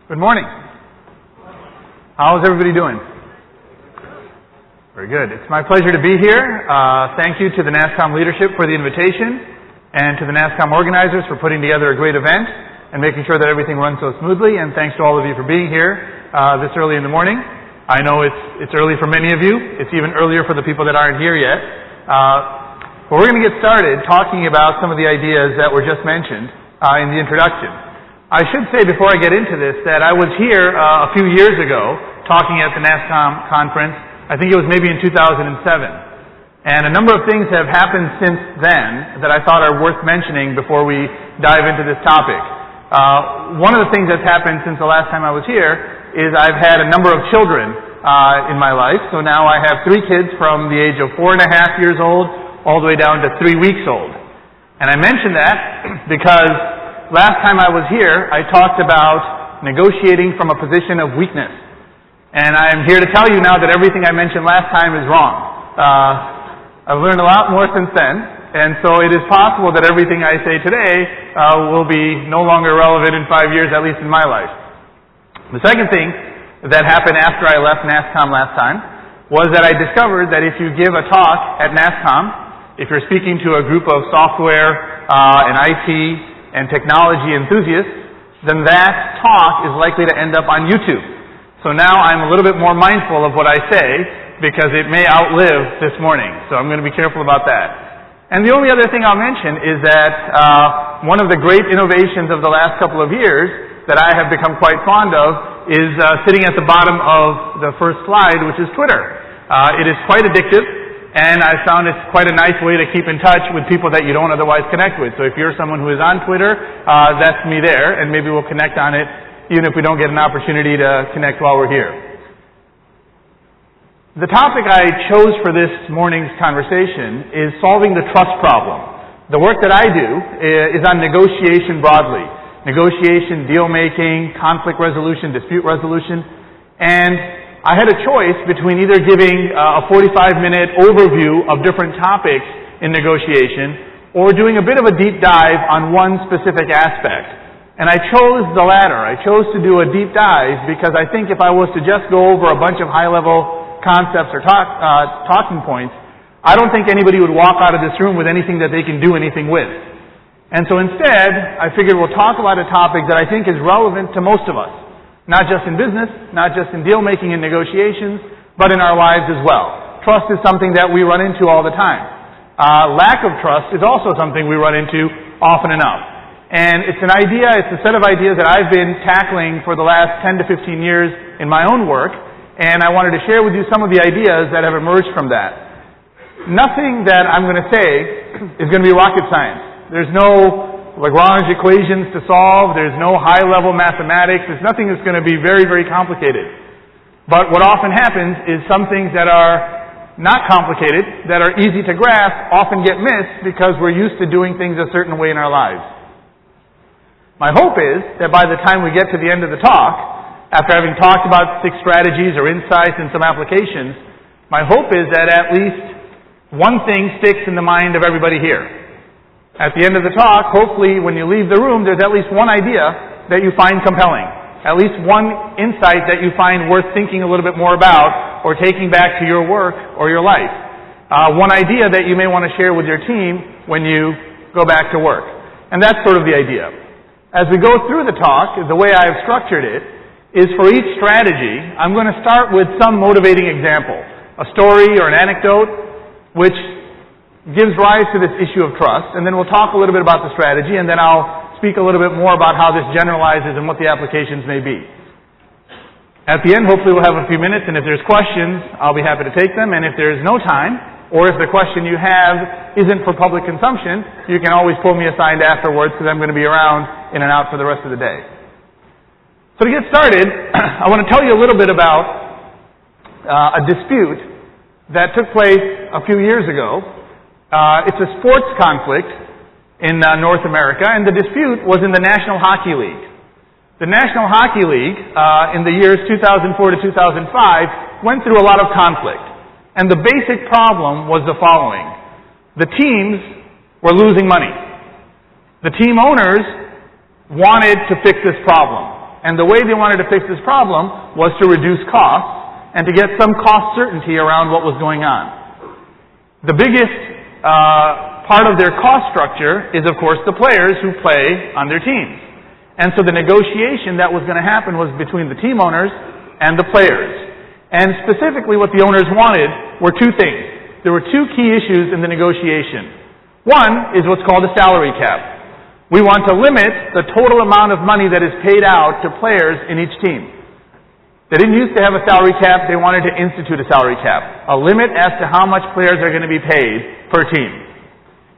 Good morning. How's everybody doing? Very good. It's my pleasure to be here. Thank you to the NASSCOM leadership for the invitation and to the NASSCOM organizers for putting together a great event and making sure that everything runs so smoothly. And thanks to all of you for being here this early in the morning. I know it's early for many of you. It's even earlier for the people that aren't here yet. But we're going to get started talking about some of the ideas that were just mentioned in the introduction. I should say before I get into this that I was here a few years ago talking at the NASSCOM conference. I think it was maybe in 2007. And a number of things have happened since then that I thought are worth mentioning before we dive into this topic. One of the things that's happened since the last time I was here is I've had a number of children in my life. So now I have 3 kids from the age of 4.5 years old all the way down to 3 weeks old. And I mention that because last time I was here, I talked about negotiating from a position of weakness. And I am here to tell you now that everything I mentioned last time is wrong. I've learned a lot more since then, and so it is possible that everything I say today will be no longer relevant in 5 years, at least in my life. The second thing that happened after I left NASSCOM last time was that I discovered that if you give a talk at NASSCOM, if you're speaking to a group of software and IT and technology enthusiasts, then that talk is likely to end up on YouTube. So now I'm a little bit more mindful of what I say because it may outlive this morning. So I'm going to be careful about that. And the only other thing I'll mention is that one of the great innovations of the last couple of years that I have become quite fond of is sitting at the bottom of the first slide, which is Twitter. It is quite addictive. And I found it's quite a nice way to keep in touch with people that you don't otherwise connect with. So if you're someone who is on Twitter, that's me there, and maybe we'll connect on it even if we don't get an opportunity to connect while we're here. The topic I chose for this morning's conversation is solving the trust problem. The work that I do is on negotiation broadly. Negotiation, deal-making, conflict resolution, dispute resolution, and I had a choice between either giving a 45-minute overview of different topics in negotiation or doing a bit of a deep dive on one specific aspect. And I chose the latter. I chose to do a deep dive because I think if I was to just go over a bunch of high-level concepts or talking points, I don't think anybody would walk out of this room with anything that they can do anything with. And so instead, I figured we'll talk about a topic that I think is relevant to most of us. Not just in business, not just in deal-making and negotiations, but in our lives as well. Trust is something that we run into all the time. Lack of trust is also something we run into often enough. And it's an idea, it's a set of ideas that I've been tackling for the last 10 to 15 years in my own work, and I wanted to share with you some of the ideas that have emerged from that. Nothing that I'm going to say is going to be rocket science. There's no Lagrange equations to solve. There's no high-level mathematics. There's nothing that's going to be very, very complicated. But what often happens is some things that are not complicated, that are easy to grasp, often get missed because we're used to doing things a certain way in our lives. My hope is that by the time we get to the end of the talk, after having talked about 6 strategies or insights and some applications, my hope is that at least one thing sticks in the mind of everybody here. At the end of the talk, hopefully when you leave the room, there's at least one idea that you find compelling. At least one insight that you find worth thinking a little bit more about or taking back to your work or your life. One idea that you may want to share with your team when you go back to work. And that's sort of the idea. As we go through the talk, the way I have structured it is for each strategy, I'm going to start with some motivating example. A story or an anecdote which gives rise to this issue of trust, and then we'll talk a little bit about the strategy, and then I'll speak a little bit more about how this generalizes and what the applications may be. At the end, hopefully we'll have a few minutes, and if there's questions, I'll be happy to take them, and if there's no time, or if the question you have isn't for public consumption, you can always pull me aside afterwards because I'm going to be around in and out for the rest of the day. So to get started, I want to tell you a little bit about a dispute that took place a few years ago. It's a sports conflict in North America, and the dispute was in the National Hockey League. The National Hockey League, in the years 2004 to 2005, went through a lot of conflict. And the basic problem was the following. The teams were losing money. The team owners wanted to fix this problem. And the way they wanted to fix this problem was to reduce costs and to get some cost certainty around what was going on. The biggest part of their cost structure is, of course, the players who play on their teams. And so the negotiation that was going to happen was between the team owners and the players. And specifically what the owners wanted were two things. There were two key issues in the negotiation. One is what's called a salary cap. We want to limit the total amount of money that is paid out to players in each team. They didn't used to have a salary cap, they wanted to institute a salary cap. A limit as to how much players are going to be paid per team.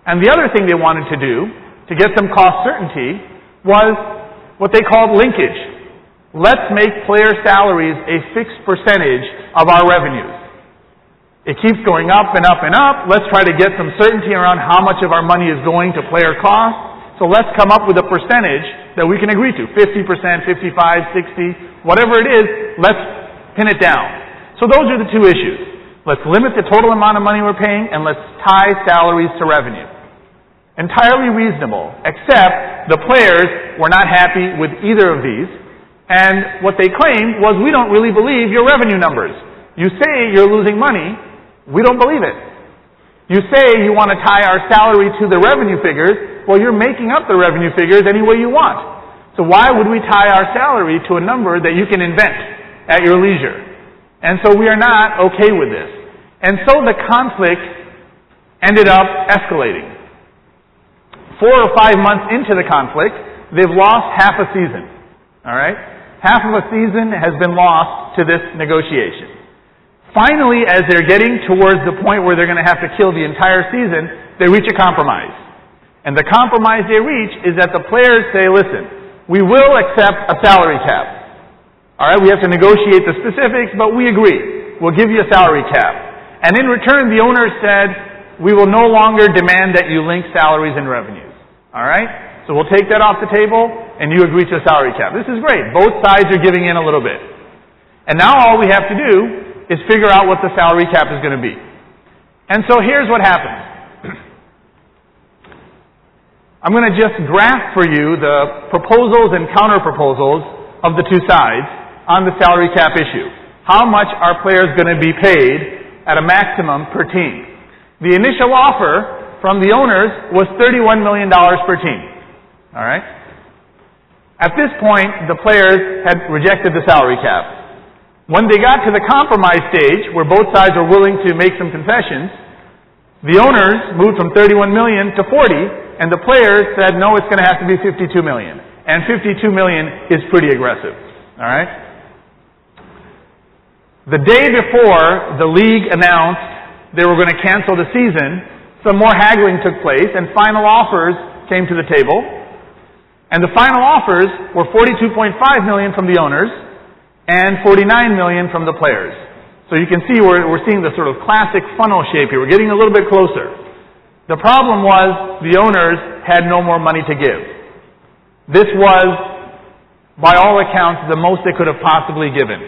And the other thing they wanted to do, to get some cost certainty, was what they called linkage. Let's make player salaries a fixed percentage of our revenues. It keeps going up and up and up. Let's try to get some certainty around how much of our money is going to player costs. So let's come up with a percentage that we can agree to. 50%, 55, 60, whatever it is, let's pin it down. So those are the two issues. Let's limit the total amount of money we're paying, and let's tie salaries to revenue. Entirely reasonable, except the players were not happy with either of these. And what they claimed was, we don't really believe your revenue numbers. You say you're losing money. We don't believe it. You say you want to tie our salary to the revenue figures. Well, you're making up the revenue figures any way you want. So why would we tie our salary to a number that you can invent at your leisure? And so we are not okay with this. And so the conflict ended up escalating. 4 or 5 months into the conflict, they've lost half a season. All right? Half of a season has been lost to this negotiation. Finally, as they're getting towards the point where they're going to have to kill the entire season, they reach a compromise. And the compromise they reach is that the players say, listen, we will accept a salary cap. All right, we have to negotiate the specifics, but we agree. We'll give you a salary cap. And in return, the owners said, we will no longer demand that you link salaries and revenues. All right? So we'll take that off the table, and you agree to a salary cap. This is great. Both sides are giving in a little bit. And now all we have to do is figure out what the salary cap is going to be. And so here's what happens. I'm going to just graph for you the proposals and counter-proposals of the two sides on the salary cap issue. How much are players going to be paid at a maximum per team? The initial offer from the owners was $31 million per team. All right? At this point, the players had rejected the salary cap. When they got to the compromise stage, where both sides were willing to make some concessions, the owners moved from 31 million to 40, and the players said, no, it's going to have to be 52 million. And 52 million is pretty aggressive. All right? The day before the league announced they were going to cancel the season, some more haggling took place, and final offers came to the table. And the final offers were 42.5 million from the owners, and 49 million from the players. So you can see we're seeing the sort of classic funnel shape here. We're getting a little bit closer. The problem was the owners had no more money to give. This was, by all accounts, the most they could have possibly given.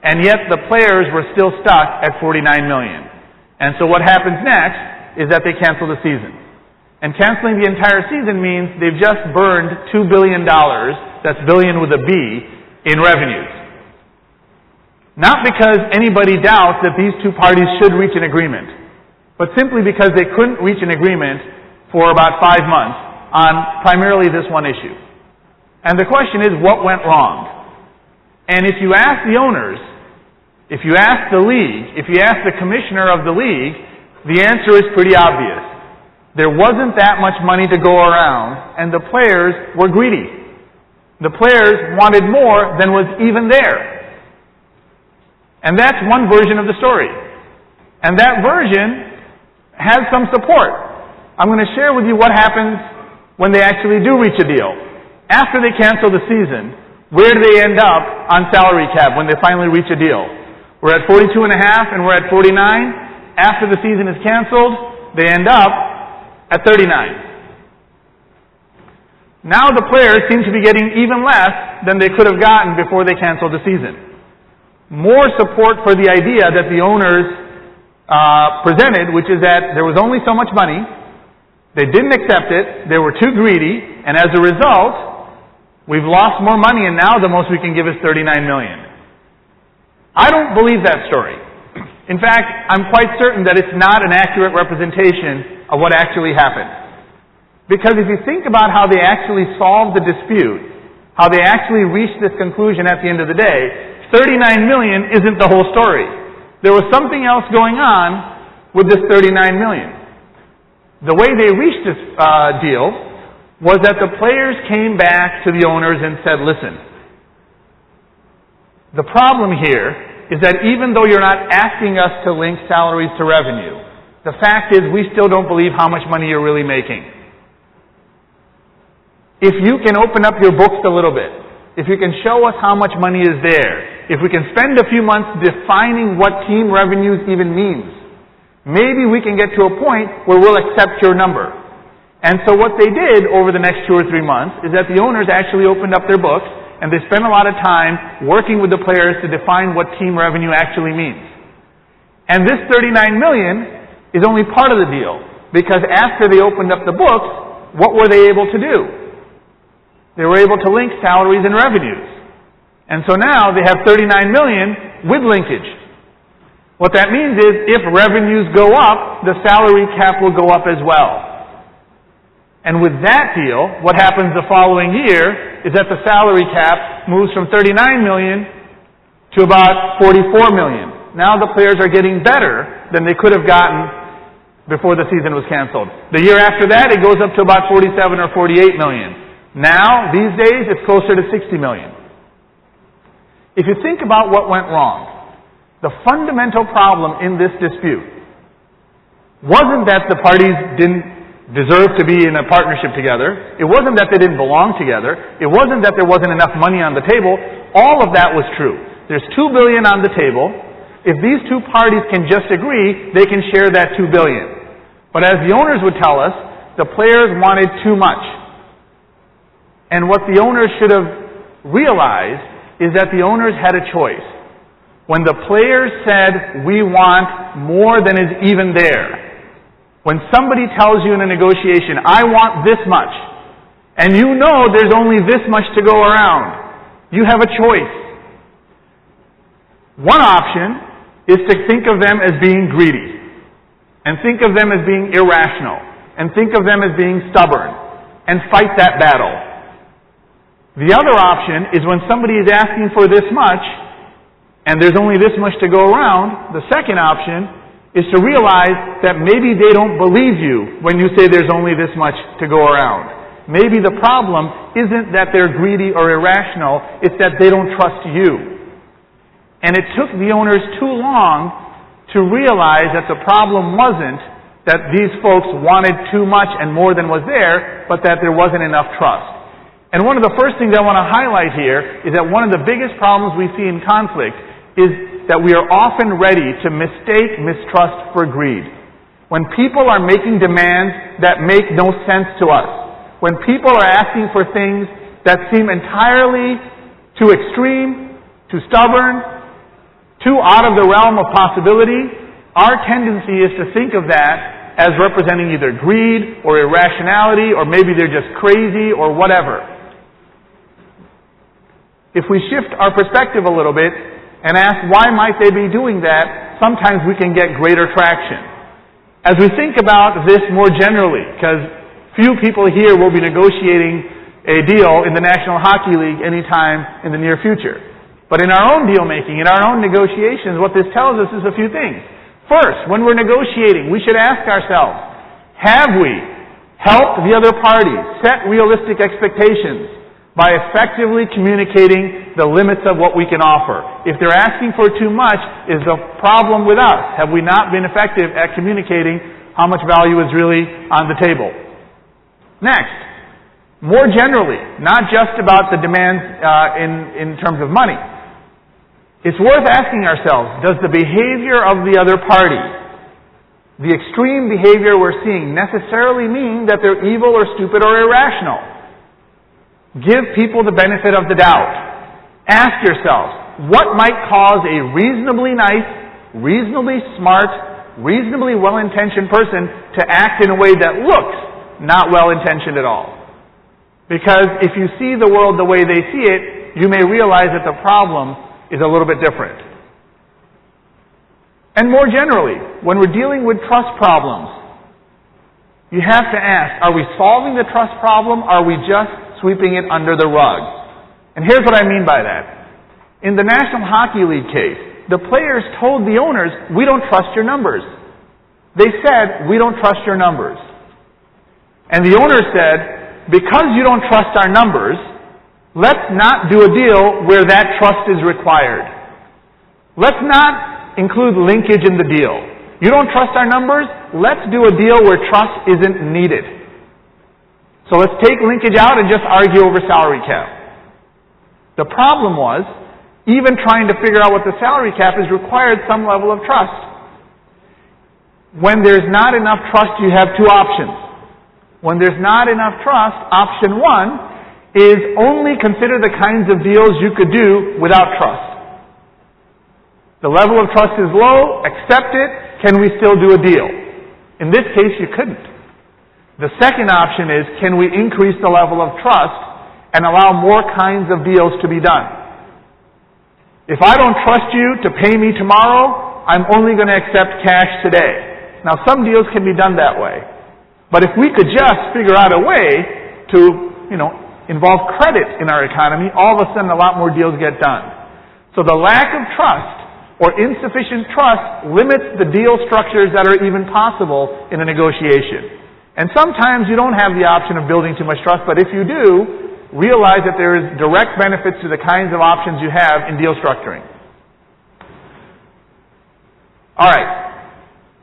And yet the players were still stuck at 49 million. And so what happens next is that they cancel the season. And canceling the entire season means they've just burned $2 billion, that's billion with a B, in revenues. Not because anybody doubts that these two parties should reach an agreement, but simply because they couldn't reach an agreement for about 5 months on primarily this one issue. And the question is, what went wrong? And if you ask the owners, if you ask the league, if you ask the commissioner of the league, the answer is pretty obvious. There wasn't that much money to go around, and the players were greedy. The players wanted more than was even there. And that's one version of the story. And that version has some support. I'm going to share with you what happens when they actually do reach a deal. After they cancel the season, where do they end up on salary cap when they finally reach a deal? We're at 42.5 and we're at 49. After the season is canceled, they end up at 39. Now the players seem to be getting even less than they could have gotten before they canceled the season. More support for the idea that the owners presented, which is that there was only so much money, they didn't accept it, they were too greedy, and as a result, We've lost more money and now the most we can give is $39 million. I don't believe that story. In fact, I'm quite certain that it's not an accurate representation of what actually happened. Because if you think about how they actually solved the dispute, how they actually reached this conclusion at the end of the day, $39 million isn't the whole story. There was something else going on with this $39 million. The way they reached this deal was that the players came back to the owners and said, listen, the problem here is that even though you're not asking us to link salaries to revenue, the fact is we still don't believe how much money you're really making. If you can open up your books a little bit, if you can show us how much money is there, if we can spend a few months defining what team revenues even means, maybe we can get to a point where we'll accept your number. And so what they did over the next 2 or 3 months is that the owners actually opened up their books and they spent a lot of time working with the players to define what team revenue actually means. And this $39 million is only part of the deal, because after they opened up the books, what were they able to do? They were able to link salaries and revenues. And so now they have $39 million with linkage. What that means is if revenues go up, the salary cap will go up as well. And with that deal, what happens the following year is that the salary cap moves from $39 million to about $44 million. Now the players are getting better than they could have gotten before the season was canceled. The year after that, it goes up to about $47 or $48 million. Now, these days, it's closer to $60 million. If you think about what went wrong, the fundamental problem in this dispute wasn't that the parties didn't deserve to be in a partnership together. It wasn't that they didn't belong together. It wasn't that there wasn't enough money on the table. All of that was true. There's $2 billion on the table. If these two parties can just agree, they can share that $2 billion. But as the owners would tell us, the players wanted too much. And what the owners should have realized is that the owners had a choice. When the players said, we want more than is even there, when somebody tells you in a negotiation, I want this much, and you know there's only this much to go around, you have a choice. One option is to think of them as being greedy, and think of them as being irrational, and think of them as being stubborn, and fight that battle. The other option is when somebody is asking for this much, and there's only this much to go around, the second option is to realize that maybe they don't believe you when you say there's only this much to go around. Maybe the problem isn't that they're greedy or irrational, it's that they don't trust you. And it took the owners too long to realize that the problem wasn't that these folks wanted too much and more than was there, but that there wasn't enough trust. And one of the first things I want to highlight here is that one of the biggest problems we see in conflict is that we are often ready to mistake mistrust for greed. When people are making demands that make no sense to us, when people are asking for things that seem entirely too extreme, too stubborn, too out of the realm of possibility, our tendency is to think of that as representing either greed or irrationality, or maybe they're just crazy or whatever. If we shift our perspective a little bit and ask why might they be doing that, sometimes we can get greater traction. As we think about this more generally, because few people here will be negotiating a deal in the National Hockey League anytime in the near future. But in our own deal making, in our own negotiations, what this tells us is a few things. First, when we're negotiating, we should ask ourselves, have we helped the other party set realistic expectations by effectively communicating the limits of what we can offer? If they're asking for too much, is the problem with us? Have we not been effective at communicating how much value is really on the table? Next, more generally, not just about the demands in terms of money, it's worth asking ourselves, does the behavior of the other party, the extreme behavior we're seeing, necessarily mean that they're evil or stupid or irrational? Give people the benefit of the doubt. Ask yourself, what might cause a reasonably nice, reasonably smart, reasonably well-intentioned person to act in a way that looks not well-intentioned at all? Because if you see the world the way they see it, you may realize that the problem is a little bit different. And more generally, when we're dealing with trust problems, you have to ask, are we solving the trust problem, or are we just sweeping it under the rug? And here's what I mean by that. In the National Hockey League case, the players told the owners, we don't trust your numbers. They said, we don't trust your numbers. And the owner said, because you don't trust our numbers, let's not do a deal where that trust is required. Let's not include linkage in the deal. You don't trust our numbers? Let's do a deal where trust isn't needed. So let's take linkage out and just argue over salary cap. The problem was, even trying to figure out what the salary cap is required some level of trust. When there's not enough trust, you have two options. When there's not enough trust, option one is only consider the kinds of deals you could do without trust. The level of trust is low, accept it, can we still do a deal? In this case, you couldn't. The second option is, can we increase the level of trust and allow more kinds of deals to be done? If I don't trust you to pay me tomorrow, I'm only going to accept cash today. Now, some deals can be done that way. But if we could just figure out a way to, involve credit in our economy, all of a sudden a lot more deals get done. So the lack of trust or insufficient trust limits the deal structures that are even possible in a negotiation. And sometimes you don't have the option of building too much trust, but if you do, realize that there is direct benefits to the kinds of options you have in deal structuring. All right.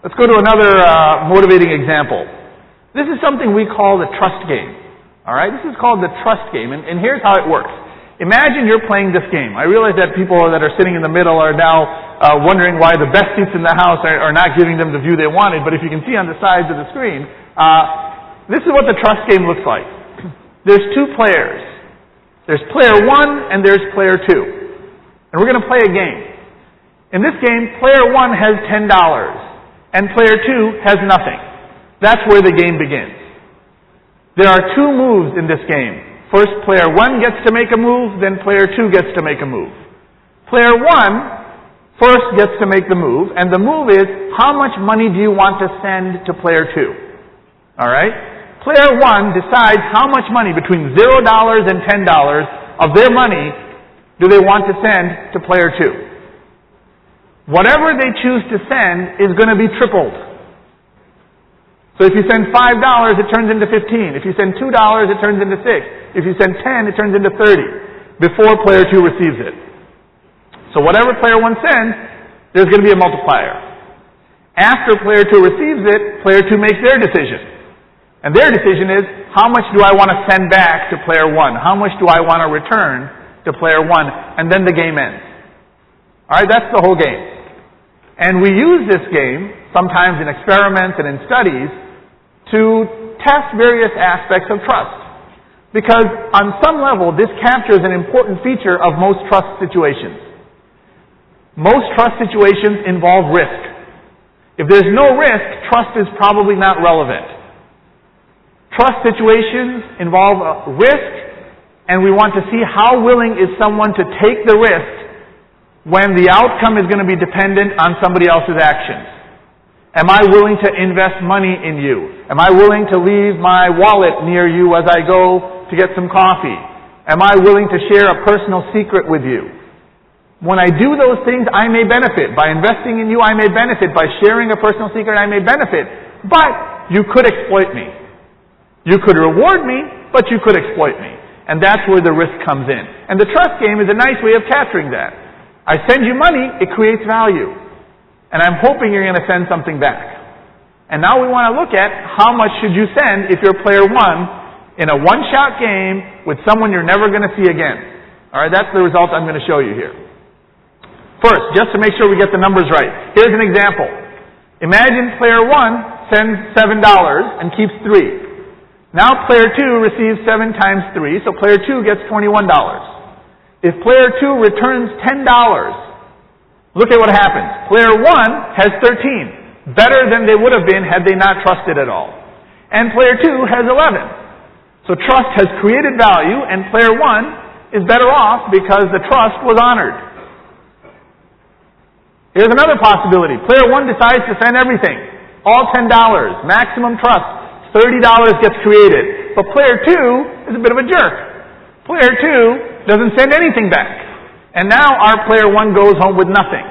Let's go to another motivating example. This is something we call the trust game. All right? This is called the trust game, and here's how it works. Imagine you're playing this game. I realize that people that are sitting in the middle are now wondering why the best seats in the house are not giving them the view they wanted, but if you can see on the sides of the screen, this is what the trust game looks like. There's two players. There's player one and there's player two. And we're going to play a game. In this game, player one has $10 and player two has nothing. That's where the game begins. There are two moves in this game. First, player one gets to make a move, then player two gets to make a move. Player one first gets to make the move, and the move is, how much money do you want to send to player two? All right? Player one decides how much money, between $0 and $10 of their money, do they want to send to player two. Whatever they choose to send is going to be tripled. So if you send $5, it turns into 15. If you send $2, it turns into 6. If you send 10, it turns into 30 before player two receives it. So whatever player one sends, there's going to be a multiplier. After player two receives it, player two makes their decision. And their decision is, how much do I want to send back to player one? How much do I want to return to player one? And then the game ends. All right, that's the whole game. And we use this game, sometimes in experiments and in studies, to test various aspects of trust. Because on some level, this captures an important feature of most trust situations. Most trust situations involve risk. If there's no risk, trust is probably not relevant. Trust situations involve risk, and we want to see how willing is someone to take the risk when the outcome is going to be dependent on somebody else's actions. Am I willing to invest money in you? Am I willing to leave my wallet near you as I go to get some coffee? Am I willing to share a personal secret with you? When I do those things, I may benefit. By investing in you, I may benefit. By sharing a personal secret, I may benefit. But you could exploit me. You could reward me, but you could exploit me. And that's where the risk comes in. And the trust game is a nice way of capturing that. I send you money, it creates value. And I'm hoping you're going to send something back. And now we want to look at how much should you send if you're player one in a one-shot game with someone you're never going to see again. All right, that's the result I'm going to show you here. First, just to make sure we get the numbers right, here's an example. Imagine player one sends $7 and keeps 3. Now player two receives 7 times 3, so player two gets $21. If player two returns $10, look at what happens. Player one has 13, better than they would have been had they not trusted at all. And player two has 11. So So trust has created value, and player one is better off because the trust was honored. Here's another possibility. Player one decides to send everything. All $10. Maximum trust. $30 gets created. But player two is a bit of a jerk. Player two doesn't send anything back. And now our player one goes home with nothing.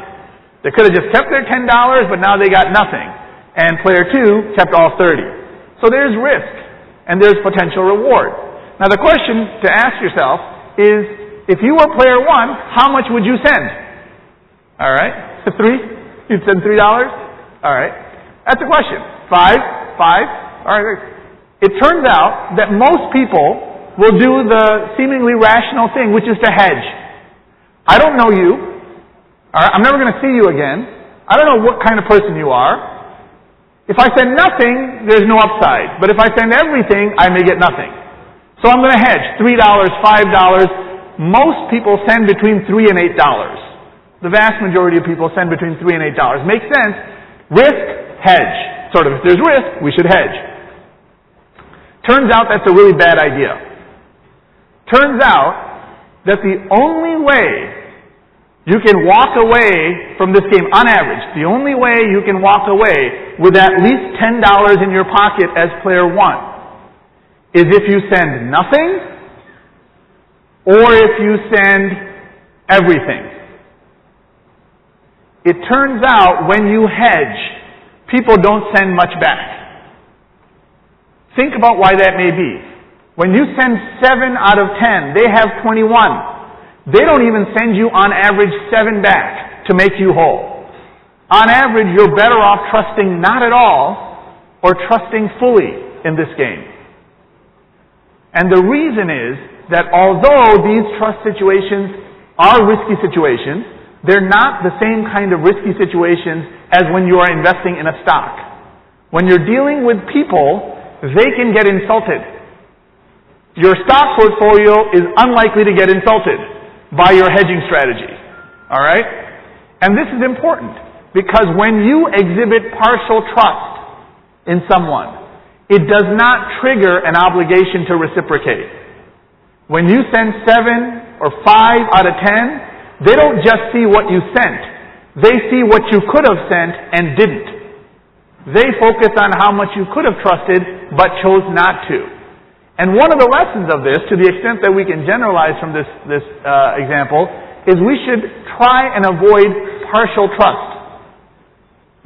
They could have just kept their $10, but now they got nothing. And player two kept all 30. So there's risk, and there's potential reward. Now the question to ask yourself is, if you were player one, how much would you send? All right. 3? You'd send $3? All right. That's the question. 5? All right. It turns out that most people will do the seemingly rational thing, which is to hedge. I don't know you. All right. I'm never going to see you again. I don't know what kind of person you are. If I send nothing, there's no upside. But if I send everything, I may get nothing. So I'm going to hedge. $3, $5. Most people send between $3 and $8. The vast majority of people send between $3 and $8. Makes sense. Risk, hedge. Sort of, if there's risk, we should hedge. Turns out that's a really bad idea. Turns out that the only way you can walk away from this game, on average, the only way you can walk away with at least $10 in your pocket as player one is if you send nothing or if you send everything. It turns out when you hedge, people don't send much back. Think about why that may be. When you send 7 out of 10, they have 21. They don't even send you on average 7 back to make you whole. On average, you're better off trusting not at all or trusting fully in this game. And the reason is that although these trust situations are risky situations, they're not the same kind of risky situations as when you are investing in a stock. When you're dealing with people, they can get insulted. Your stock portfolio is unlikely to get insulted by your hedging strategy. All right? And this is important because when you exhibit partial trust in someone, it does not trigger an obligation to reciprocate. When you send 7 or 5 out of 10, they don't just see what you sent. They see what you could have sent and didn't. They focus on how much you could have trusted but chose not to. And one of the lessons of this, to the extent that we can generalize from this example, is we should try and avoid partial trust.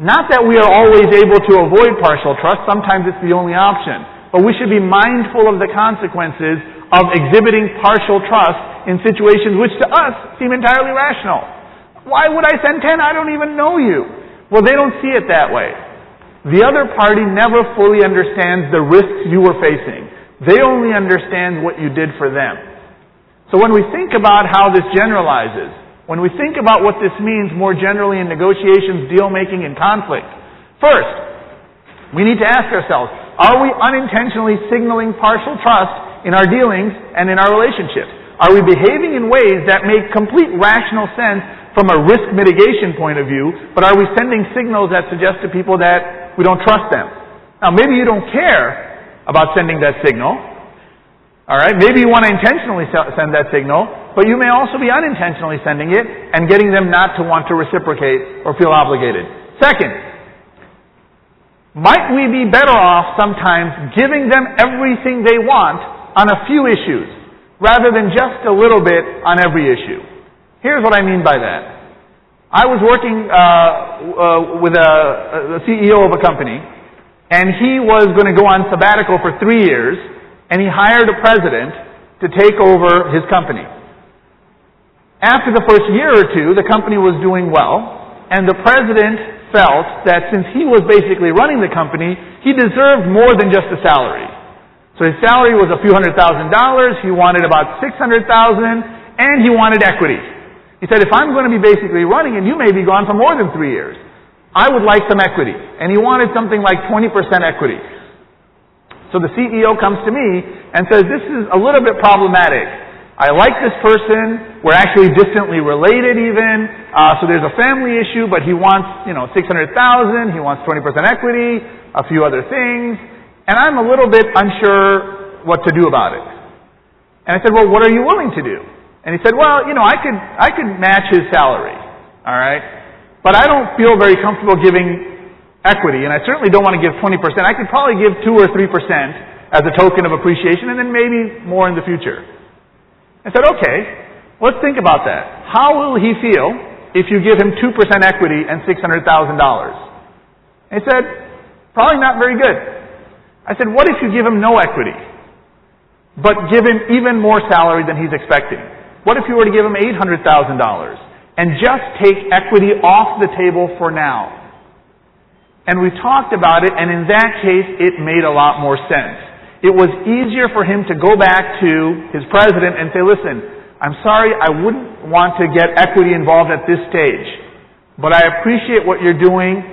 Not that we are always able to avoid partial trust, sometimes it's the only option. But we should be mindful of the consequences of exhibiting partial trust in situations which to us seem entirely rational. Why would I send 10? I don't even know you. Well, they don't see it that way. The other party never fully understands the risks you were facing. They only understand what you did for them. So when we think about how this generalizes, when we think about what this means more generally in negotiations, deal-making, and conflict, first, we need to ask ourselves, are we unintentionally signaling partial trust in our dealings and in our relationships? Are we behaving in ways that make complete rational sense from a risk mitigation point of view, but are we sending signals that suggest to people that we don't trust them? Now, maybe you don't care about sending that signal. All right, maybe you want to intentionally send that signal, but you may also be unintentionally sending it and getting them not to want to reciprocate or feel obligated. Second, might we be better off sometimes giving them everything they want on a few issues rather than just a little bit on every issue? Here's what I mean by that. I was working with the CEO of a company, and he was going to go on sabbatical for 3 years, and he hired a president to take over his company. After the first year or two, the company was doing well, and the president felt that since he was basically running the company, he deserved more than just a salary. So his salary was a few $100,000, he wanted about $600,000, and he wanted equity. He said, if I'm going to be basically running, and you may be gone for more than 3 years, I would like some equity. And he wanted something like 20% equity. So the CEO comes to me and says, this is a little bit problematic. I like this person. We're actually distantly related even. So there's a family issue, but he wants, $600,000. He wants 20% equity, a few other things. And I'm a little bit unsure what to do about it. And I said, well, what are you willing to do? And he said, well, you know, I could match his salary, all right? But I don't feel very comfortable giving equity, and I certainly don't want to give 20%. I could probably give 2 or 3% as a token of appreciation, and then maybe more in the future. I said, okay, let's think about that. How will he feel if you give him 2% equity and $600,000? He said, probably not very good. I said, what if you give him no equity, but give him even more salary than he's expecting? What if you were to give him $800,000 and just take equity off the table for now? And we talked about it, and in that case, it made a lot more sense. It was easier for him to go back to his president and say, listen, I'm sorry, I wouldn't want to get equity involved at this stage, but I appreciate what you're doing.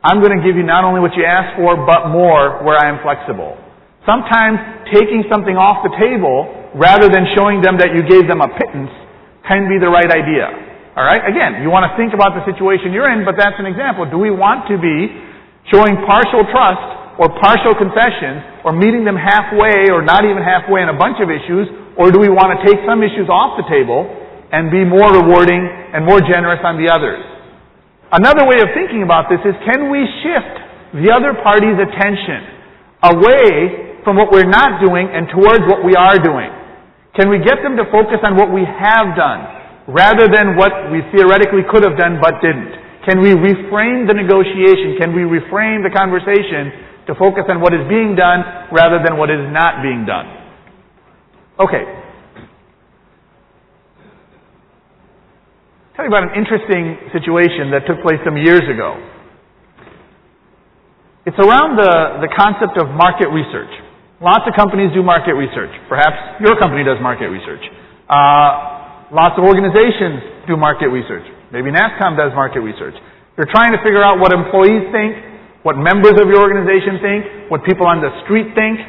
I'm going to give you not only what you asked for, but more where I am flexible. Sometimes taking something off the table, rather than showing them that you gave them a pittance, can be the right idea. All right? Again, you want to think about the situation you're in, but that's an example. Do we want to be showing partial trust or partial concessions or meeting them halfway or not even halfway in a bunch of issues, or do we want to take some issues off the table and be more rewarding and more generous on the others? Another way of thinking about this is, can we shift the other party's attention away from what we're not doing and towards what we are doing? Can we get them to focus on what we have done rather than what we theoretically could have done but didn't? Can we reframe the negotiation? Can we reframe the conversation to focus on what is being done rather than what is not being done? Okay. I'll tell you about an interesting situation that took place some years ago. It's around the concept of market research. Lots of companies do market research. Perhaps your company does market research. Lots of organizations do market research. Maybe NASCOM does market research. You're trying to figure out what employees think, what members of your organization think, what people on the street think.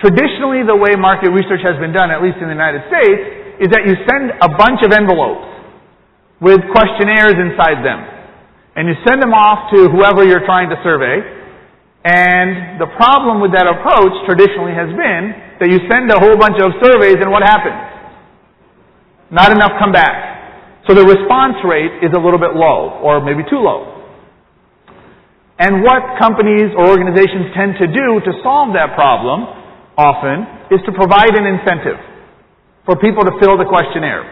Traditionally, the way market research has been done, at least in the United States, is that you send a bunch of envelopes with questionnaires inside them. And you send them off to whoever you're trying to survey. And the problem with that approach traditionally has been that you send a whole bunch of surveys and what happens? Not enough come back. So the response rate is a little bit low, or maybe too low. And what companies or organizations tend to do to solve that problem often is to provide an incentive for people to fill the questionnaire.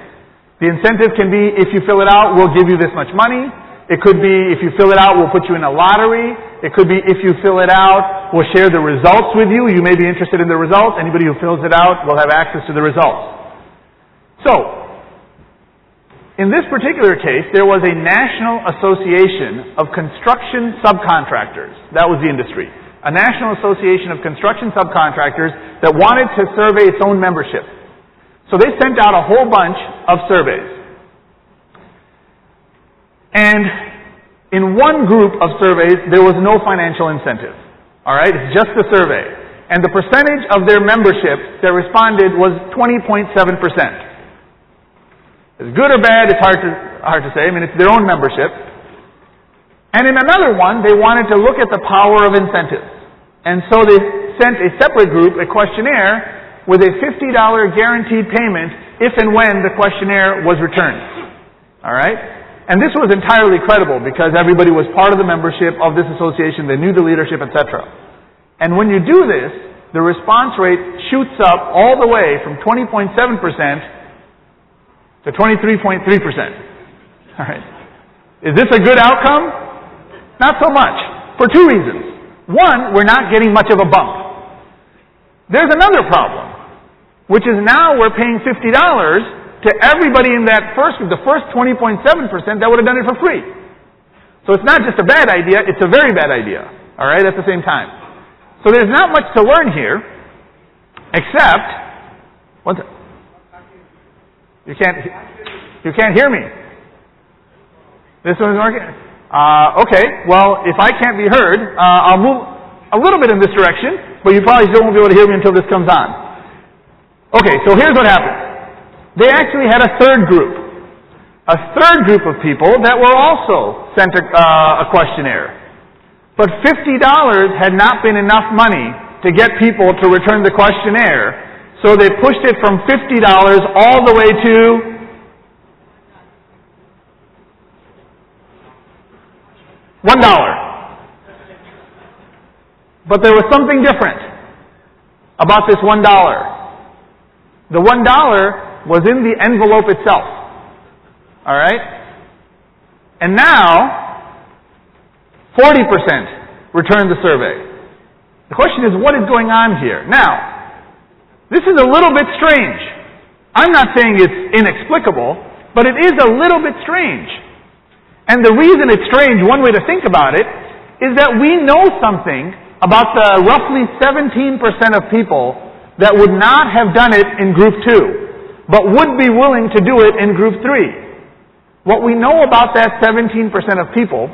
The incentive can be, if you fill it out, we'll give you this much money. It could be, if you fill it out, we'll put you in a lottery. It could be, if you fill it out, we'll share the results with you. You may be interested in the results. Anybody who fills it out will have access to the results. So, in this particular case, there was a National Association of Construction Subcontractors. That was the industry. A National Association of Construction Subcontractors that wanted to survey its own membership. So they sent out a whole bunch of surveys. And in one group of surveys, there was no financial incentive. All right? It's just a survey. And the percentage of their membership that responded was 20.7%. Is it good or bad? It's hard to say. I mean, it's their own membership. And in another one, they wanted to look at the power of incentives. And so they sent a separate group a questionnaire with a $50 guaranteed payment if and when the questionnaire was returned. All right? And this was entirely credible because everybody was part of the membership of this association. They knew the leadership, etc. And when you do this, the response rate shoots up all the way from 20.7% to 23.3%. All right. Is this a good outcome? Not so much. For two reasons. One, we're not getting much of a bump. There's another problem, which is now we're paying $50 to everybody in that first group, the first 20.7% that would have done it for free. So it's not just a bad idea, it's a very bad idea. All right, at the same time. So there's not much to learn here, except, what's it? You can't hear me. This one's working? Okay, well, if I can't be heard, I'll move a little bit in this direction, but you probably still won't be able to hear me until this comes on. Okay, so here's what happened. They actually had a third group of people that were also sent a questionnaire. But $50 had not been enough money to get people to return the questionnaire, so they pushed it from $50 all the way to $1. But there was something different about this $1. The $1 was in the envelope itself. All right? And now, 40% returned the survey. The question is, what is going on here? Now, this is a little bit strange. I'm not saying it's inexplicable, but it is a little bit strange. And the reason it's strange, one way to think about it, is that we know something about the roughly 17% of people that would not have done it in group 2, but would be willing to do it in group 3. What we know about that 17% of people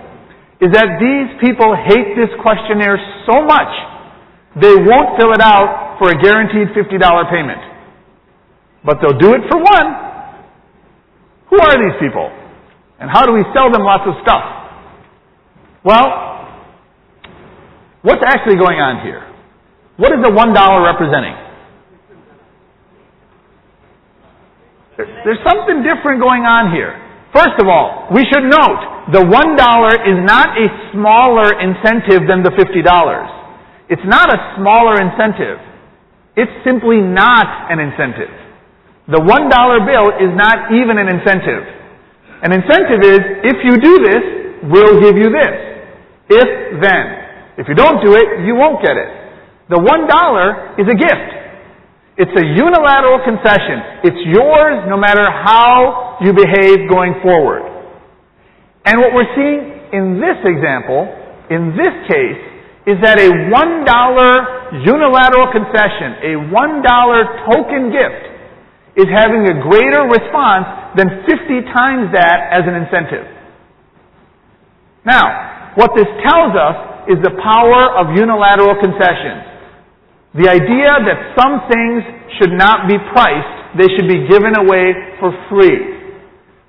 is that these people hate this questionnaire so much, they won't fill it out for a guaranteed $50 payment. But they'll do it for one. Who are these people? And how do we sell them lots of stuff? Well, what's actually going on here? What is the $1 representing? There's something different going on here. First of all, we should note, the $1 is not a smaller incentive than the $50. It's not a smaller incentive. It's simply not an incentive. The $1 bill is not even an incentive. An incentive is, if you do this, we'll give you this. If, then. If you don't do it, you won't get it. The $1 is a gift. It's a unilateral concession. It's yours no matter how you behave going forward. And what we're seeing in this example, in this case, is that a $1 unilateral concession, a $1 token gift, is having a greater response than 50 times that as an incentive. Now, what this tells us is the power of unilateral concessions. The idea that some things should not be priced, they should be given away for free.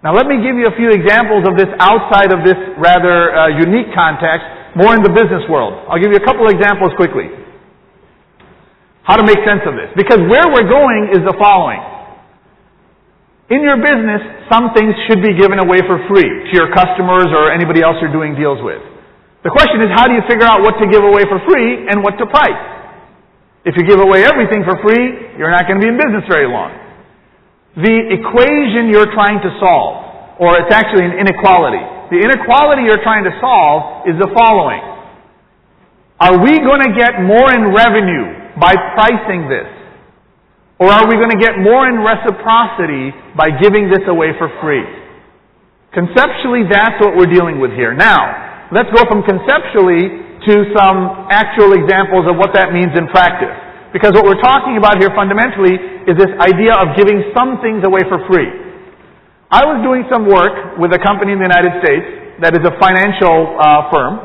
Now let me give you a few examples of this outside of this rather unique context, more in the business world. I'll give you a couple examples quickly. How to make sense of this. Because where we're going is the following. In your business, some things should be given away for free to your customers or anybody else you're doing deals with. The question is, how do you figure out what to give away for free and what to price? If you give away everything for free, you're not going to be in business very long. The equation you're trying to solve, or it's actually an inequality. The inequality you're trying to solve is the following. Are we going to get more in revenue by pricing this? Or are we going to get more in reciprocity by giving this away for free? Conceptually, that's what we're dealing with here. Now, let's go from conceptually to some actual examples of what that means in practice. Because what we're talking about here fundamentally is this idea of giving some things away for free. I was doing some work with a company in the United States that is a financial firm.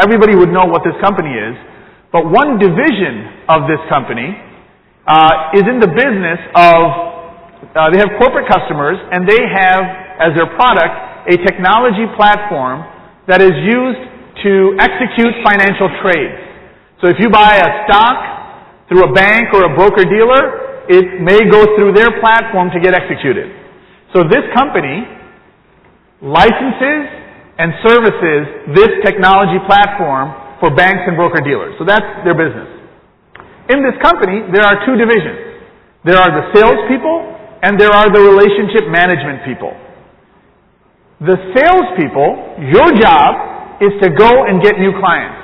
Everybody would know what this company is, but one division of this company is in the business of, they have corporate customers, and they have as their product a technology platform that is used to execute financial trades. So if you buy a stock through a bank or a broker-dealer, it may go through their platform to get executed. So this company licenses and services this technology platform for banks and broker-dealers. So that's their business. In this company, there are two divisions. There are the salespeople and there are the relationship management people. The salespeople, your job is to go and get new clients.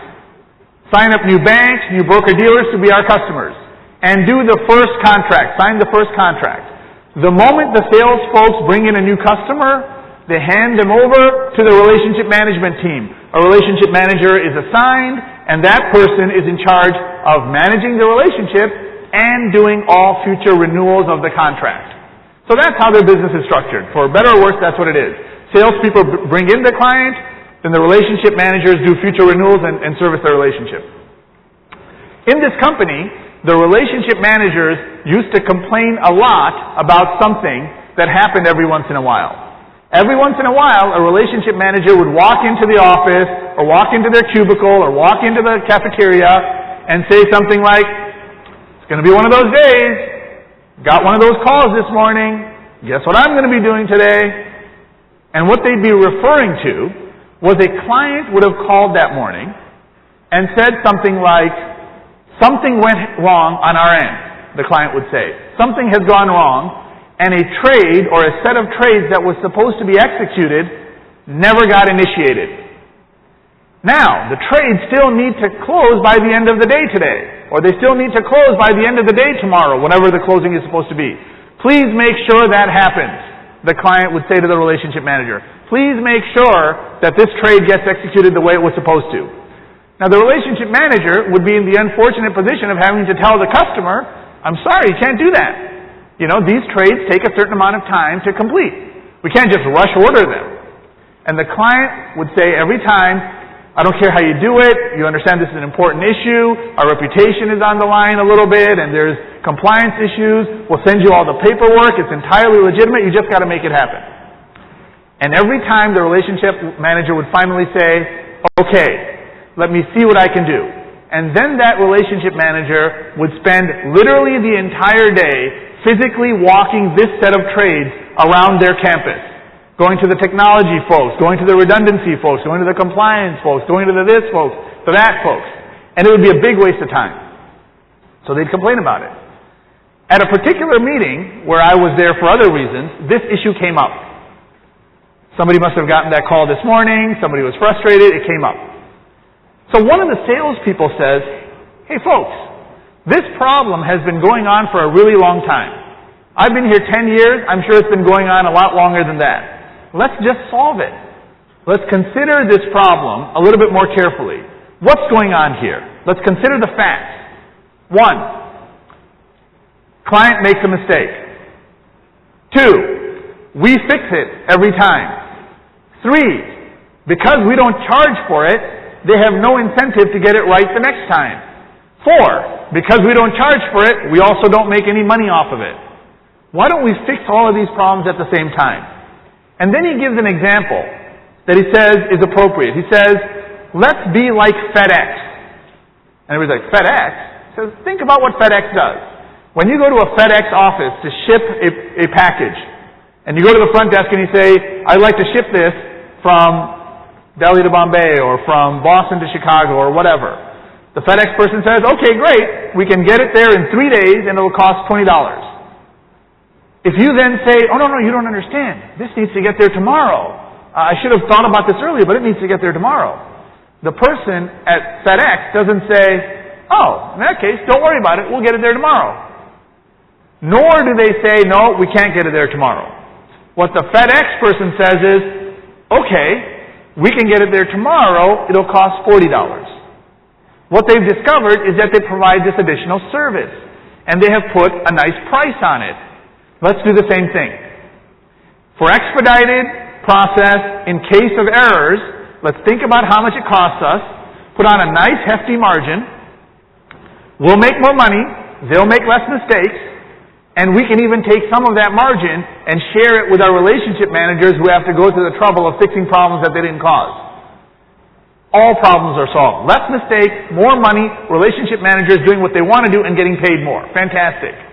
Sign up new banks, new broker-dealers to be our customers. And do the first contract. Sign the first contract. The moment the sales folks bring in a new customer, they hand them over to the relationship management team. A relationship manager is assigned, and that person is in charge of managing the relationship and doing all future renewals of the contract. So that's how their business is structured. For better or worse, that's what it is. Salespeople bring in the client, then the relationship managers do future renewals and service their relationship. In this company, the relationship managers used to complain a lot about something that happened every once in a while. Every once in a while, a relationship manager would walk into the office, or walk into their cubicle, or walk into the cafeteria, and say something like, it's going to be one of those days. Got one of those calls this morning. Guess what I'm going to be doing today? And what they'd be referring to was a client would have called that morning and said something like, something went wrong on our end, the client would say. Something has gone wrong, and a trade or a set of trades that was supposed to be executed never got initiated. Now, the trades still need to close by the end of the day today, or they still need to close by the end of the day tomorrow, whenever the closing is supposed to be. Please make sure that happens, the client would say to the relationship manager. Please make sure that this trade gets executed the way it was supposed to. Now, the relationship manager would be in the unfortunate position of having to tell the customer, I'm sorry, you can't do that. You know, these trades take a certain amount of time to complete. We can't just rush order them. And the client would say every time, I don't care how you do it, you understand this is an important issue, our reputation is on the line a little bit, and there's compliance issues, we'll send you all the paperwork, it's entirely legitimate, you just got to make it happen. And every time the relationship manager would finally say, okay, let me see what I can do. And then that relationship manager would spend literally the entire day physically walking this set of trades around their campus. Going to the technology folks, going to the redundancy folks, going to the compliance folks, going to the this folks, to that folks. And it would be a big waste of time. So they'd complain about it. At a particular meeting, where I was there for other reasons, this issue came up. Somebody must have gotten that call this morning, somebody was frustrated, it came up. So one of the salespeople says, hey folks, this problem has been going on for a really long time. I've been here 10 years, I'm sure it's been going on a lot longer than that. Let's just solve it. Let's consider this problem a little bit more carefully. What's going on here? Let's consider the facts. 1, client makes a mistake. 2, we fix it every time. 3, because we don't charge for it, they have no incentive to get it right the next time. 4, because we don't charge for it, we also don't make any money off of it. Why don't we fix all of these problems at the same time? And then he gives an example that he says is appropriate. He says, let's be like FedEx. And everybody's like, FedEx? He says, think about what FedEx does. When you go to a FedEx office to ship a package, and you go to the front desk and you say, I'd like to ship this from Delhi to Bombay, or from Boston to Chicago, or whatever. The FedEx person says, okay, great, we can get it there in 3 days and it'll cost $20. If you then say, oh, no, you don't understand. This needs to get there tomorrow. I should have thought about this earlier, but it needs to get there tomorrow. The person at FedEx doesn't say, oh, in that case, don't worry about it. We'll get it there tomorrow. Nor do they say, no, we can't get it there tomorrow. What the FedEx person says is, okay, we can get it there tomorrow. It'll cost $40. What they've discovered is that they provide this additional service. And they have put a nice price on it. Let's do the same thing. For expedited process, in case of errors, let's think about how much it costs us, put on a nice hefty margin, we'll make more money, they'll make less mistakes, and we can even take some of that margin and share it with our relationship managers who have to go through the trouble of fixing problems that they didn't cause. All problems are solved. Less mistakes, more money, relationship managers doing what they want to do and getting paid more. Fantastic.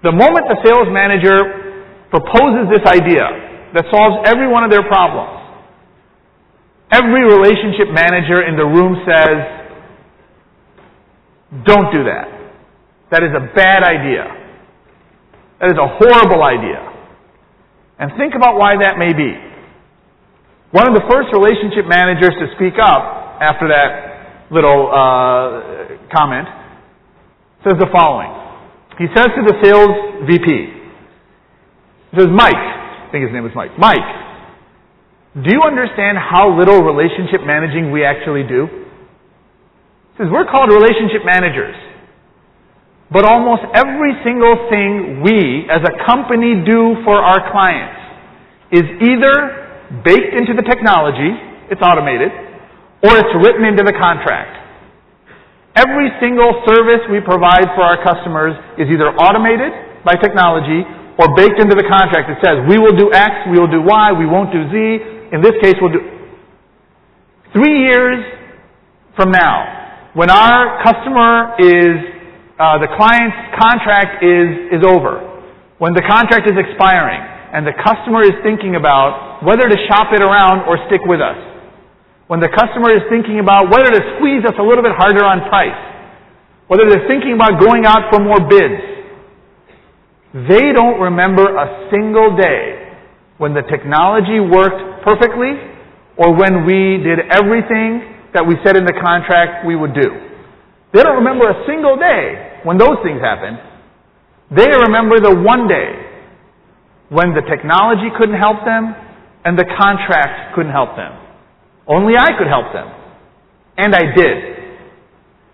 The moment the sales manager proposes this idea that solves every one of their problems, every relationship manager in the room says, don't do that. That is a bad idea. That is a horrible idea. And think about why that may be. One of the first relationship managers to speak up after that little comment says the following. He says to the sales VP, he says, Mike, I think his name was Mike, do you understand how little relationship managing we actually do? He says, we're called relationship managers. But almost every single thing we as a company do for our clients is either baked into the technology, it's automated, or it's written into the contract. Every single service we provide for our customers is either automated by technology or baked into the contract. It says, we will do X, we will do Y, we won't do Z. In this case, we'll do... 3 years from now, when our customer the client's contract is over, when the contract is expiring, and the customer is thinking about whether to shop it around or stick with us, when the customer is thinking about whether to squeeze us a little bit harder on price, whether they're thinking about going out for more bids, they don't remember a single day when the technology worked perfectly or when we did everything that we said in the contract we would do. They don't remember a single day when those things happened. They remember the one day when the technology couldn't help them and the contract couldn't help them. Only I could help them. And I did.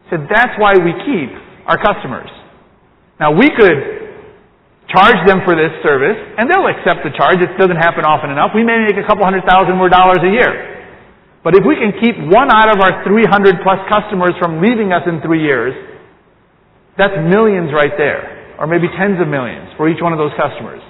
So that's why we keep our customers. Now we could charge them for this service, and they'll accept the charge. It doesn't happen often enough. We may make a couple $100,000 more a year. But if we can keep one out of our 300 plus customers from leaving us in 3 years, that's millions right there, or maybe tens of millions for each one of those customers.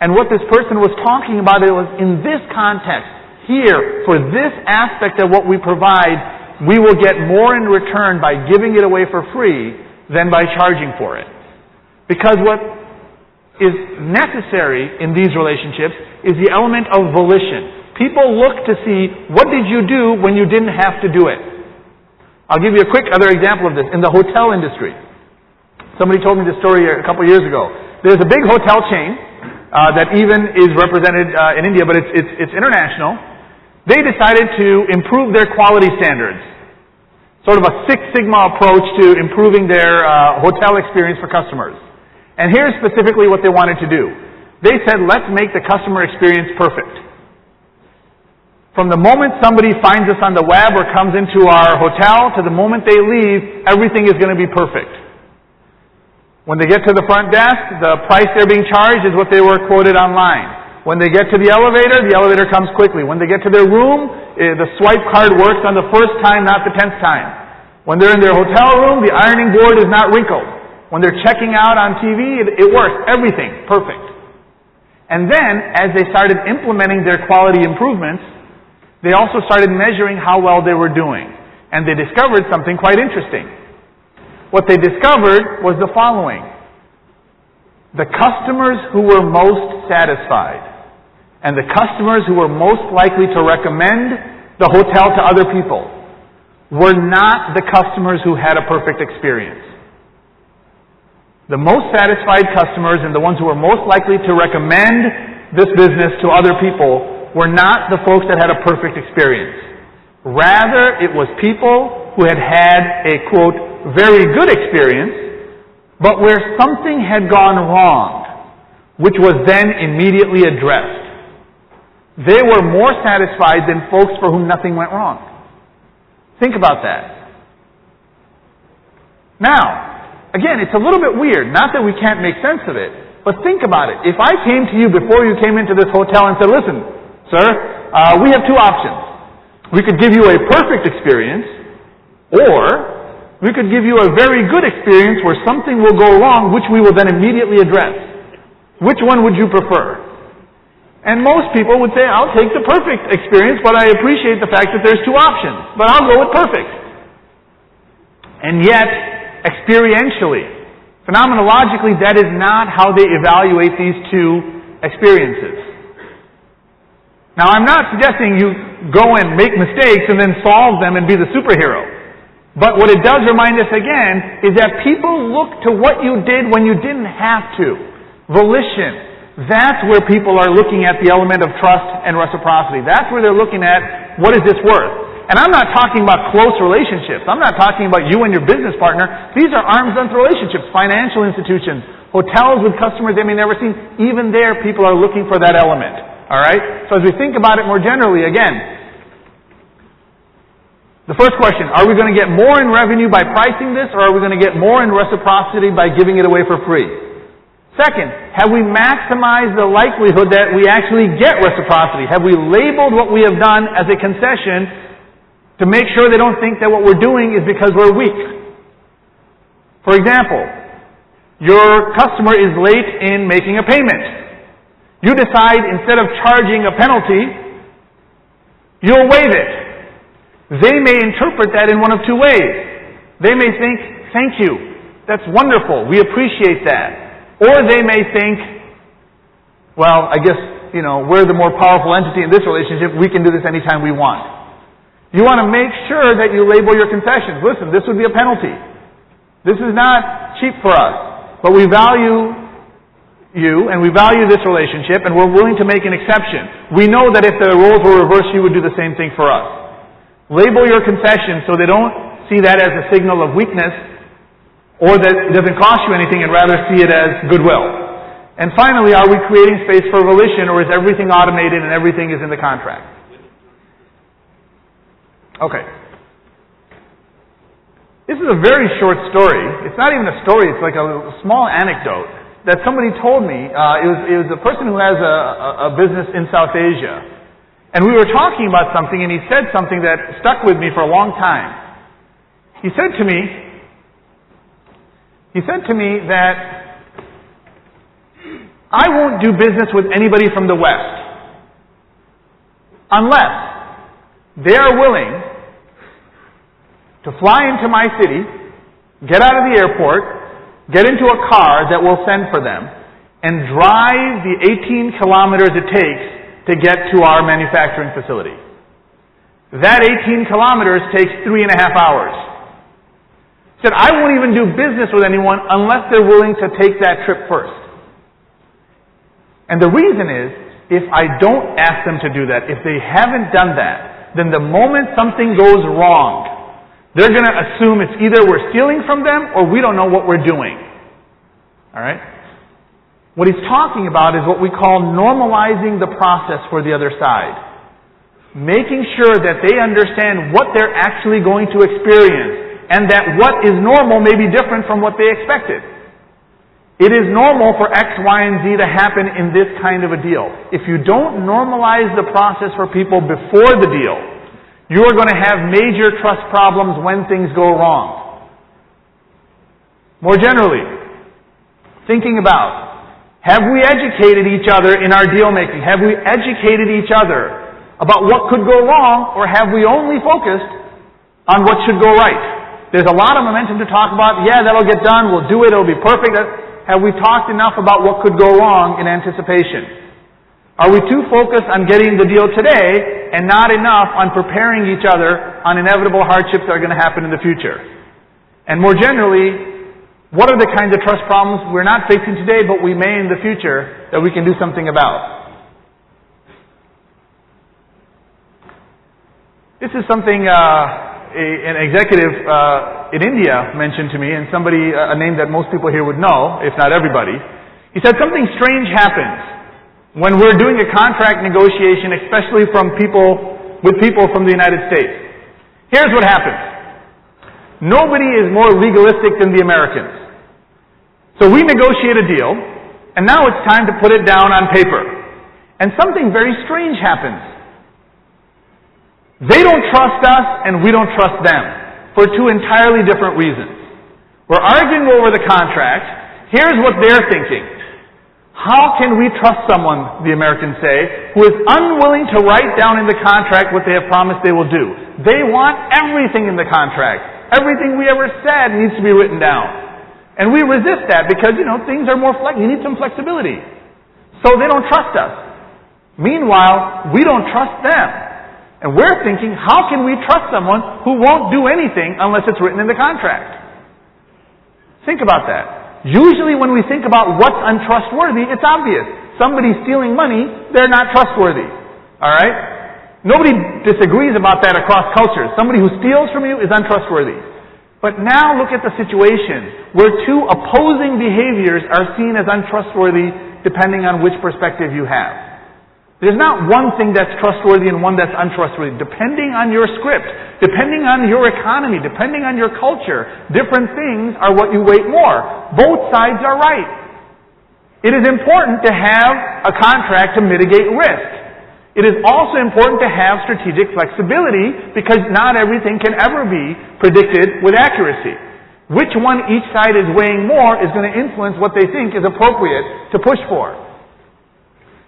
And what this person was talking about, it was in this context, here, for this aspect of what we provide, we will get more in return by giving it away for free than by charging for it. Because what is necessary in these relationships is the element of volition. People look to see, what did you do when you didn't have to do it? I'll give you a quick other example of this. In the hotel industry, somebody told me this story a couple years ago. There's a big hotel chain that even is represented in India, but it's international. They decided to improve their quality standards. Sort of a Six Sigma approach to improving their hotel experience for customers. And here's specifically what they wanted to do. They said, let's make the customer experience perfect. From the moment somebody finds us on the web or comes into our hotel to the moment they leave, everything is going to be perfect. When they get to the front desk, the price they're being charged is what they were quoted online. When they get to the elevator comes quickly. When they get to their room, the swipe card works on the first time, not the 10th time. When they're in their hotel room, the ironing board is not wrinkled. When they're checking out on TV, it works. Everything perfect. And then, as they started implementing their quality improvements, they also started measuring how well they were doing. And they discovered something quite interesting. What they discovered was the following. The customers who were most satisfied and the customers who were most likely to recommend the hotel to other people were not the customers who had a perfect experience. The most satisfied customers and the ones who were most likely to recommend this business to other people were not the folks that had a perfect experience. Rather, it was people who had had a, quote, very good experience, but where something had gone wrong, which was then immediately addressed. They were more satisfied than folks for whom nothing went wrong. Think about that. Now, again, it's a little bit weird. Not that we can't make sense of it, but think about it. If I came to you before you came into this hotel and said, listen, sir, we have two options. We could give you a perfect experience, or we could give you a very good experience where something will go wrong, which we will then immediately address. Which one would you prefer? And most people would say, I'll take the perfect experience, but I appreciate the fact that there's two options. But I'll go with perfect. And yet, experientially, phenomenologically, that is not how they evaluate these two experiences. Now, I'm not suggesting you go and make mistakes and then solve them and be the superhero. But what it does remind us again is that people look to what you did when you didn't have to. Volition. That's where people are looking at the element of trust and reciprocity. That's where they're looking at, what is this worth? And I'm not talking about close relationships. I'm not talking about you and your business partner. These are arm's-length relationships, financial institutions, hotels with customers they may never seen. Even there, people are looking for that element. All right? So as we think about it more generally, again, the first question, are we going to get more in revenue by pricing this, or are we going to get more in reciprocity by giving it away for free? Second, have we maximized the likelihood that we actually get reciprocity? Have we labeled what we have done as a concession to make sure they don't think that what we're doing is because we're weak? For example, your customer is late in making a payment. You decide instead of charging a penalty, you'll waive it. They may interpret that in one of two ways. They may think, thank you, that's wonderful, we appreciate that. Or they may think, well, I guess, we're the more powerful entity in this relationship, we can do this anytime we want. You want to make sure that you label your concessions. Listen, this would be a penalty. This is not cheap for us, but we value you and we value this relationship and we're willing to make an exception. We know that if the roles were reversed, you would do the same thing for us. Label your concessions so they don't see that as a signal of weakness or that it doesn't cost you anything and rather see it as goodwill. And finally, are we creating space for volition or is everything automated and everything is in the contract? Okay. This is a very short story. It's not even a story, it's like a small anecdote that somebody told me. It was a person who has a business in South Asia. And we were talking about something and he said something that stuck with me for a long time. He said to me that I won't do business with anybody from the West unless they are willing to fly into my city, get out of the airport, get into a car that we'll send for them, and drive the 18 kilometers it takes to get to our manufacturing facility. That 18 kilometers takes 3.5 hours. He said, I won't even do business with anyone unless they're willing to take that trip first. And the reason is, if I don't ask them to do that, if they haven't done that, then the moment something goes wrong, they're going to assume it's either we're stealing from them or we don't know what we're doing. Alright? What he's talking about is what we call normalizing the process for the other side. Making sure that they understand what they're actually going to experience and that what is normal may be different from what they expected. It is normal for X, Y, and Z to happen in this kind of a deal. If you don't normalize the process for people before the deal, you are going to have major trust problems when things go wrong. More generally, thinking about, have we educated each other in our deal making? Have we educated each other about what could go wrong, or have we only focused on what should go right? There's a lot of momentum to talk about, yeah, that'll get done, we'll do it, it'll be perfect. Have we talked enough about what could go wrong in anticipation? Are we too focused on getting the deal today and not enough on preparing each other on inevitable hardships that are going to happen in the future? And more generally, what are the kinds of trust problems we're not facing today but we may in the future that we can do something about? This is something an executive in India mentioned to me, and somebody, a name that most people here would know, if not everybody. He said something strange happens when we're doing a contract negotiation, especially with people from the United States. Here's what happens. Nobody is more legalistic than the Americans. So we negotiate a deal, and now it's time to put it down on paper. And something very strange happens. They don't trust us, and we don't trust them, for two entirely different reasons. We're arguing over the contract. Here's what they're thinking. How can we trust someone, the Americans say, who is unwilling to write down in the contract what they have promised they will do? They want everything in the contract. Everything we ever said needs to be written down. And we resist that because, things are more you need some flexibility. So they don't trust us. Meanwhile, we don't trust them. And we're thinking, how can we trust someone who won't do anything unless it's written in the contract? Think about that. Usually when we think about what's untrustworthy, it's obvious. Somebody stealing money, they're not trustworthy. Alright? Nobody disagrees about that across cultures. Somebody who steals from you is untrustworthy. But now look at the situation where two opposing behaviors are seen as untrustworthy depending on which perspective you have. There's not one thing that's trustworthy and one that's untrustworthy. Depending on your script, depending on your economy, depending on your culture, different things are what you weight more. Both sides are right. It is important to have a contract to mitigate risk. It is also important to have strategic flexibility because not everything can ever be predicted with accuracy. Which one each side is weighing more is going to influence what they think is appropriate to push for.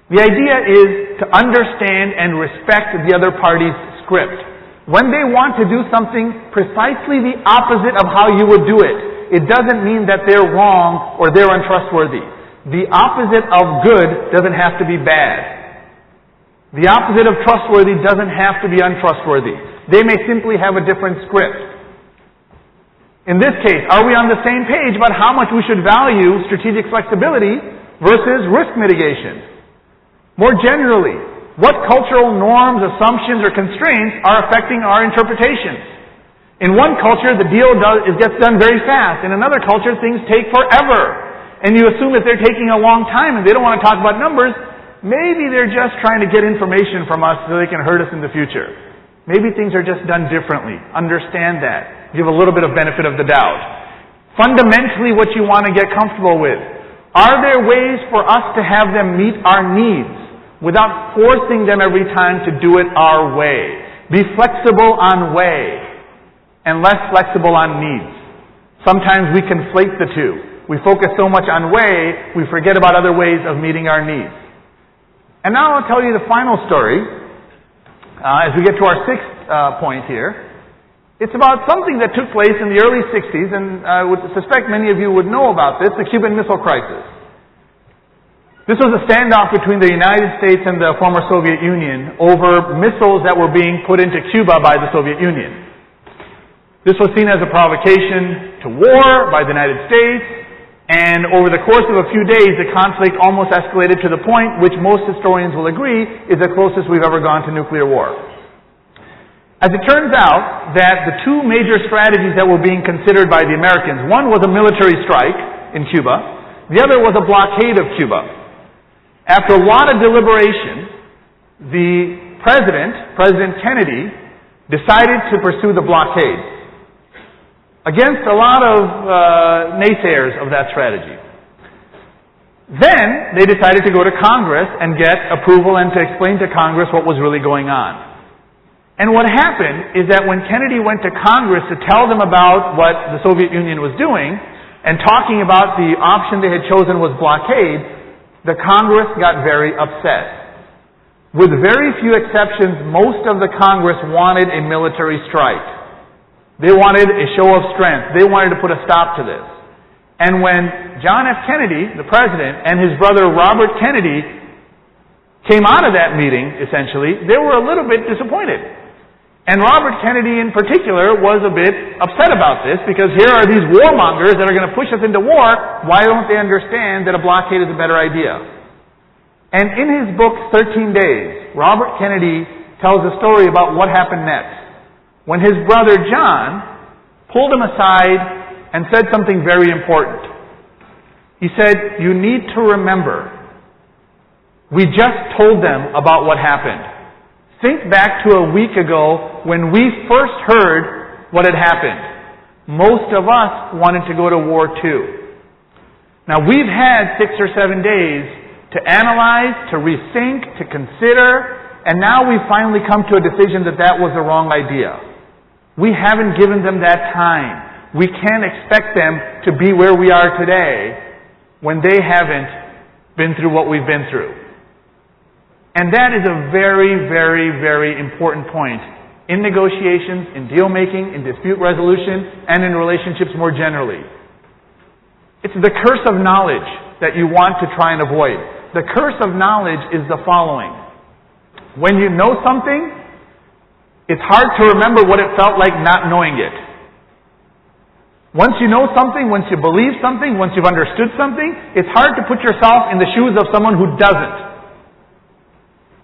The idea is to understand and respect the other party's script. When they want to do something precisely the opposite of how you would do it, it doesn't mean that they're wrong or they're untrustworthy. The opposite of good doesn't have to be bad. The opposite of trustworthy doesn't have to be untrustworthy. They may simply have a different script. In this case, are we on the same page about how much we should value strategic flexibility versus risk mitigation? More generally, what cultural norms, assumptions, or constraints are affecting our interpretations? In one culture, the deal gets done very fast. In another culture, things take forever. And you assume that they're taking a long time and they don't want to talk about numbers. Maybe they're just trying to get information from us so they can hurt us in the future. Maybe things are just done differently. Understand that. Give a little bit of benefit of the doubt. Fundamentally, what you want to get comfortable with. Are there ways for us to have them meet our needs without forcing them every time to do it our way? Be flexible on way and less flexible on needs. Sometimes we conflate the two. We focus so much on way, we forget about other ways of meeting our needs. And now I'll tell you the final story as we get to our sixth point here. It's about something that took place in the early 60s, and I would suspect many of you would know about this, the Cuban Missile Crisis. This was a standoff between the United States and the former Soviet Union over missiles that were being put into Cuba by the Soviet Union. This was seen as a provocation to war by the United States, and over the course of a few days, the conflict almost escalated to the point which most historians will agree is the closest we've ever gone to nuclear war. As it turns out, that the two major strategies that were being considered by the Americans, one was a military strike in Cuba, the other was a blockade of Cuba. After a lot of deliberation, the President Kennedy, decided to pursue the blockade against a lot of naysayers of that strategy. Then they decided to go to Congress and get approval and to explain to Congress what was really going on. And what happened is that when Kennedy went to Congress to tell them about what the Soviet Union was doing and talking about the option they had chosen was blockade, the Congress got very upset. With very few exceptions, most of the Congress wanted a military strike. They wanted a show of strength. They wanted to put a stop to this. And when John F. Kennedy, the president, and his brother Robert Kennedy came out of that meeting, essentially, they were a little bit disappointed. And Robert Kennedy in particular was a bit upset about this because here are these warmongers that are going to push us into war. Why don't they understand that a blockade is a better idea? And in his book, 13 Days, Robert Kennedy tells a story about what happened next. When his brother John pulled him aside and said something very important. He said, "You need to remember, we just told them about what happened. Think back to a week ago when we first heard what had happened. Most of us wanted to go to war too. Now we've had 6 or 7 days to analyze, to rethink, to consider, and now we've finally come to a decision that that was the wrong idea. We haven't given them that time. We can't expect them to be where we are today when they haven't been through what we've been through." And that is a very, very, very important point in negotiations, in deal making, in dispute resolution, and in relationships more generally. It's the curse of knowledge that you want to try and avoid. The curse of knowledge is the following. When you know something, it's hard to remember what it felt like not knowing it. Once you know something, once you believe something, once you've understood something, it's hard to put yourself in the shoes of someone who doesn't.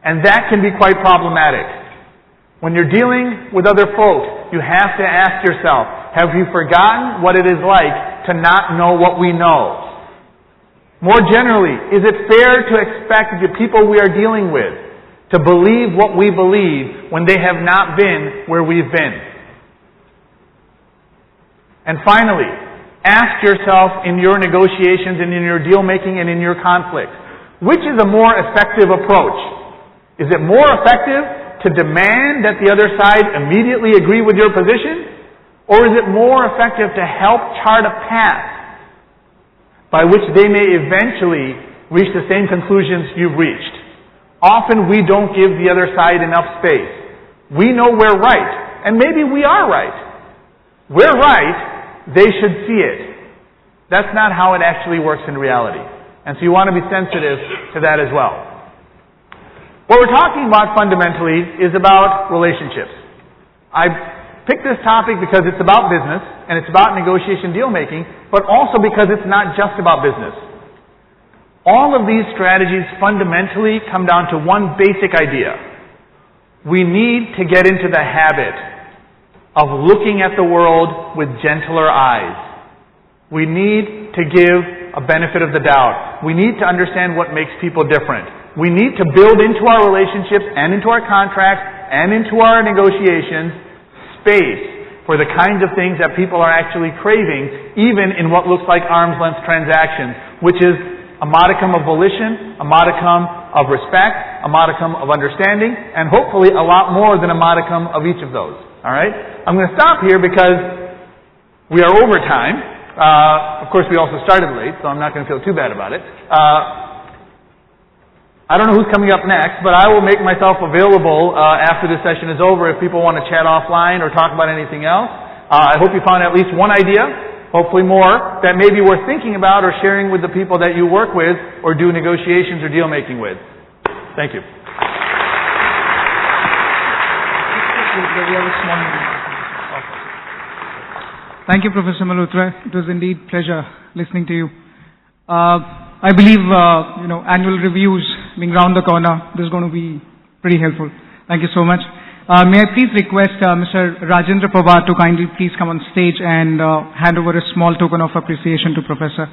And that can be quite problematic. When you're dealing with other folks, you have to ask yourself, have you forgotten what it is like to not know what we know? More generally, is it fair to expect the people we are dealing with to believe what we believe when they have not been where we've been? And finally, ask yourself in your negotiations and in your deal making and in your conflicts, which is a more effective approach? Is it more effective to demand that the other side immediately agree with your position? Or is it more effective to help chart a path by which they may eventually reach the same conclusions you've reached? Often we don't give the other side enough space. We know we're right. and maybe we are right. We're right, they should see it. That's not how it actually works in reality. And so you want to be sensitive to that as well. What we're talking about fundamentally is about relationships. I picked this topic because it's about business, and it's about negotiation deal making, but also because it's not just about business. All of these strategies fundamentally come down to one basic idea. We need to get into the habit of looking at the world with gentler eyes. We need to give a benefit of the doubt. We need to understand what makes people different. We need to build into our relationships and into our contracts and into our negotiations space for the kinds of things that people are actually craving, even in what looks like arm's length transactions, which is a modicum of volition, a modicum of respect, a modicum of understanding, and hopefully a lot more than a modicum of each of those. All right? I'm going to stop here because we are over time. Of course, we also started late, so I'm not going to feel too bad about it. I don't know who's coming up next, but I will make myself available after this session is over if people want to chat offline or talk about anything else. I hope you found at least one idea, hopefully more, that may be worth thinking about or sharing with the people that you work with or do negotiations or deal making with. Thank you. Thank you, Professor Malhotra. It was indeed a pleasure listening to you. I believe, annual reviews being round the corner, this is going to be pretty helpful. Thank you so much. May I please request Mr. Rajendra Pawar to kindly please come on stage and hand over a small token of appreciation to Professor.